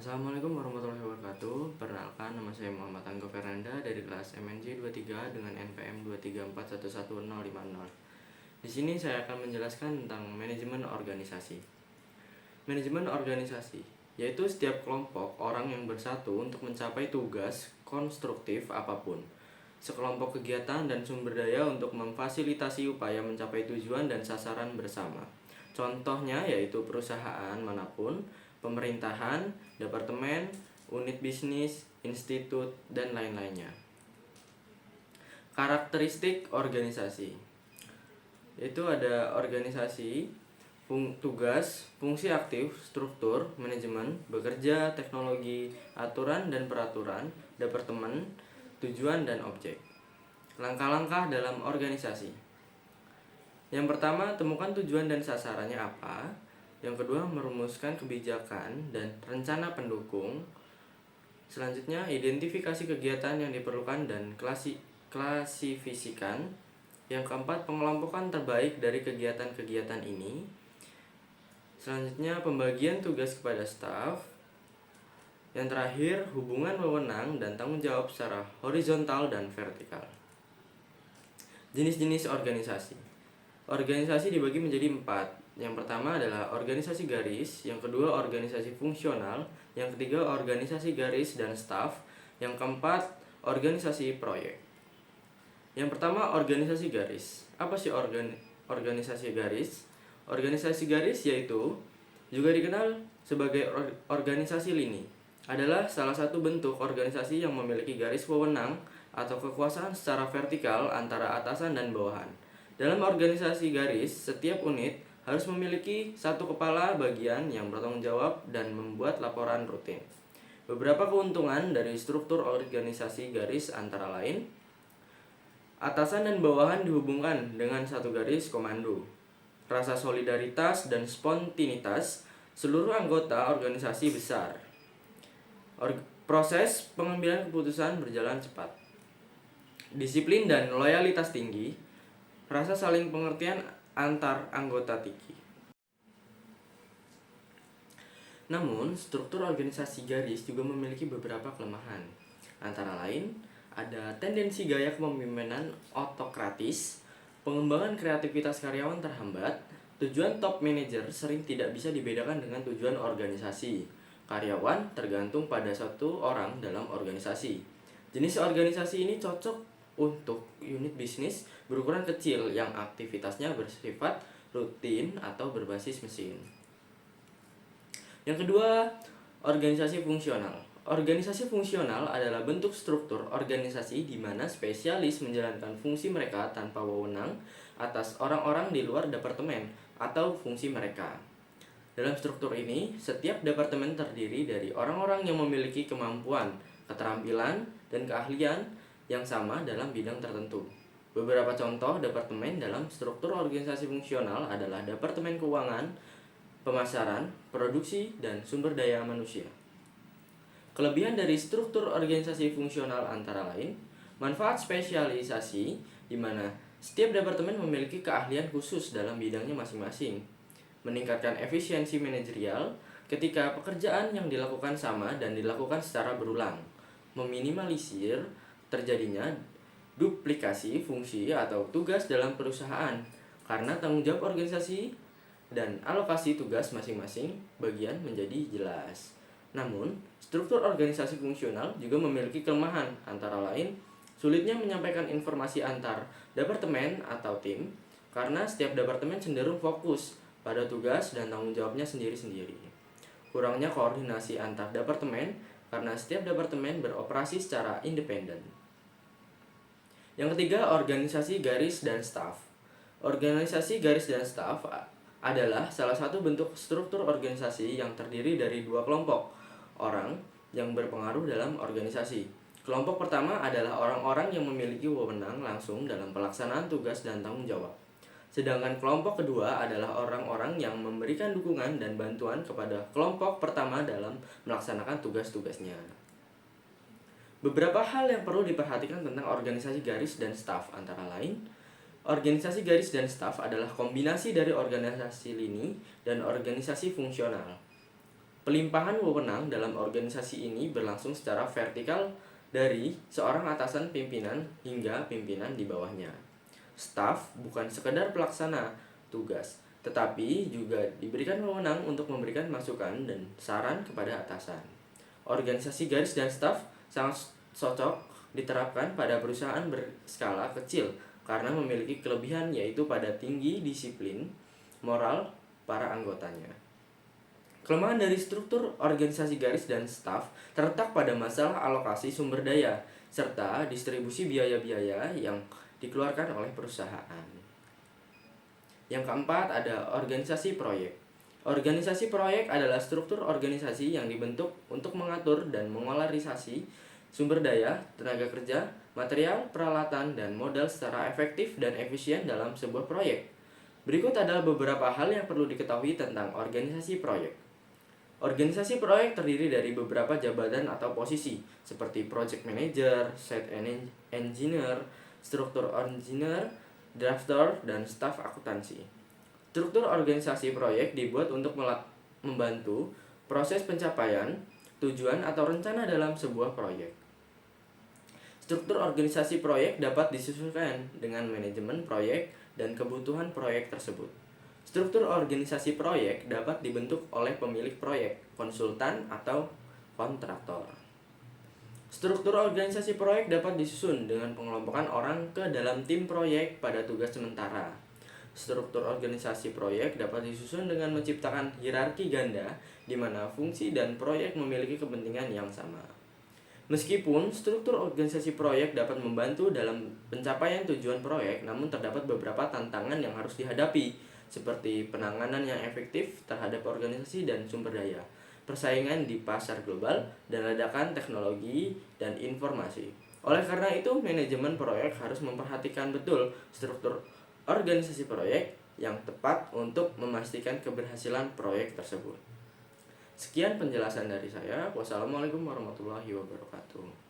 Assalamualaikum warahmatullahi wabarakatuh. Perkenalkan, nama saya Muhammad Angga Fernanda dari kelas MNJ 23 dengan NPM 234111050. Di sini saya akan menjelaskan tentang manajemen organisasi. Manajemen organisasi yaitu setiap kelompok orang yang bersatu untuk mencapai tugas konstruktif apapun, sekelompok kegiatan dan sumber daya untuk memfasilitasi upaya mencapai tujuan dan sasaran bersama. Contohnya yaitu perusahaan manapun, pemerintahan, departemen, unit bisnis, institut, dan lain-lainnya. Karakteristik organisasi itu ada organisasi, tugas, fungsi aktif, struktur, manajemen, bekerja, teknologi, aturan dan peraturan, departemen, tujuan dan objek. Langkah-langkah dalam organisasi. Yang pertama, temukan tujuan dan sasarannya apa. Yang kedua, merumuskan kebijakan dan rencana pendukung. Selanjutnya, identifikasi kegiatan yang diperlukan dan klasifikasikan. Yang keempat, pengelompokan terbaik dari kegiatan-kegiatan ini. Selanjutnya, pembagian tugas kepada staf. Yang terakhir, hubungan wewenang dan tanggung jawab secara horizontal dan vertikal. Jenis-jenis organisasi. Organisasi dibagi menjadi 4. Yang pertama adalah organisasi garis, yang kedua organisasi fungsional, yang ketiga organisasi garis dan staf, yang keempat organisasi proyek. Yang pertama, organisasi garis. Apa sih organisasi garis? Organisasi garis yaitu juga dikenal sebagai organisasi lini, adalah salah satu bentuk organisasi yang memiliki garis wewenang atau kekuasaan secara vertikal antara atasan dan bawahan. Dalam organisasi garis, setiap unit harus memiliki satu kepala bagian yang bertanggung jawab dan membuat laporan rutin. Beberapa keuntungan dari struktur organisasi garis antara lain: atasan dan bawahan dihubungkan dengan satu garis komando. Rasa solidaritas dan spontanitas seluruh anggota organisasi besar. Proses pengambilan keputusan berjalan cepat. Disiplin dan loyalitas tinggi. Rasa saling pengertian antar anggota tinggi. Namun, struktur organisasi garis juga memiliki beberapa kelemahan. Antara lain, ada tendensi gaya kepemimpinan otokratis, pengembangan kreativitas karyawan terhambat, tujuan top manager sering tidak bisa dibedakan dengan tujuan organisasi. Karyawan tergantung pada satu orang dalam organisasi. Jenis organisasi ini cocok untuk unit bisnis berukuran kecil yang aktivitasnya bersifat rutin atau berbasis mesin. Yang kedua, organisasi fungsional. Organisasi fungsional adalah bentuk struktur organisasi di mana spesialis menjalankan fungsi mereka tanpa wewenang atas orang-orang di luar departemen atau fungsi mereka. Dalam struktur ini, setiap departemen terdiri dari orang-orang yang memiliki kemampuan, keterampilan, dan keahlian yang sama dalam bidang tertentu. Beberapa contoh departemen dalam struktur organisasi fungsional adalah Departemen Keuangan, Pemasaran, Produksi, dan Sumber Daya Manusia. Kelebihan dari struktur organisasi fungsional antara lain: manfaat spesialisasi, di mana setiap departemen memiliki keahlian khusus dalam bidangnya masing-masing. Meningkatkan efisiensi manajerial ketika pekerjaan yang dilakukan sama dan dilakukan secara berulang. Meminimalisir terjadinya duplikasi fungsi atau tugas dalam perusahaan karena tanggung jawab organisasi dan alokasi tugas masing-masing bagian menjadi jelas. Namun, struktur organisasi fungsional juga memiliki kelemahan, antara lain sulitnya menyampaikan informasi antar departemen atau tim karena setiap departemen cenderung fokus pada tugas dan tanggung jawabnya sendiri-sendiri. Kurangnya koordinasi antar departemen karena setiap departemen beroperasi secara independen. Yang ketiga, organisasi garis dan staf. Organisasi garis dan staf adalah salah satu bentuk struktur organisasi yang terdiri dari dua kelompok orang yang berpengaruh dalam organisasi. Kelompok pertama adalah orang-orang yang memiliki wewenang langsung dalam pelaksanaan tugas dan tanggung jawab. Sedangkan kelompok kedua adalah orang-orang yang memberikan dukungan dan bantuan kepada kelompok pertama dalam melaksanakan tugas-tugasnya. Beberapa hal yang perlu diperhatikan tentang organisasi garis dan staf antara lain: organisasi garis dan staf adalah kombinasi dari organisasi lini dan organisasi fungsional. Pelimpahan wewenang dalam organisasi ini berlangsung secara vertikal dari seorang atasan pimpinan hingga pimpinan di bawahnya. Staf bukan sekedar pelaksana tugas, tetapi juga diberikan wewenang untuk memberikan masukan dan saran kepada atasan. Organisasi garis dan staf sangat cocok diterapkan pada perusahaan berskala kecil karena memiliki kelebihan yaitu pada tinggi disiplin moral para anggotanya. Kelemahan dari struktur organisasi garis dan staf terletak pada masalah alokasi sumber daya serta distribusi biaya-biaya yang dikeluarkan oleh perusahaan. Yang keempat ada organisasi proyek. Organisasi proyek adalah struktur organisasi yang dibentuk untuk mengatur dan mengolarisasi sumber daya, tenaga kerja, material, peralatan, dan modal secara efektif dan efisien dalam sebuah proyek. Berikut adalah beberapa hal yang perlu diketahui tentang organisasi proyek. Organisasi proyek terdiri dari beberapa jabatan atau posisi, seperti project manager, site engineer, struktur engineer, drafter, dan staf akuntansi. Struktur organisasi proyek dibuat untuk membantu proses pencapaian tujuan atau rencana dalam sebuah proyek. Struktur organisasi proyek dapat disesuaikan dengan manajemen proyek dan kebutuhan proyek tersebut. Struktur organisasi proyek dapat dibentuk oleh pemilik proyek, konsultan, atau kontraktor. Struktur organisasi proyek dapat disusun dengan pengelompokan orang ke dalam tim proyek pada tugas sementara. Struktur organisasi proyek dapat disusun dengan menciptakan hierarki ganda di mana fungsi dan proyek memiliki kepentingan yang sama. Meskipun struktur organisasi proyek dapat membantu dalam pencapaian tujuan proyek, namun terdapat beberapa tantangan yang harus dihadapi, seperti penanganan yang efektif terhadap organisasi dan sumber daya, persaingan di pasar global, dan ledakan teknologi dan informasi. Oleh karena itu, manajemen proyek harus memperhatikan betul struktur organisasi proyek yang tepat untuk memastikan keberhasilan proyek tersebut. Sekian penjelasan dari saya. Wassalamualaikum warahmatullahi wabarakatuh.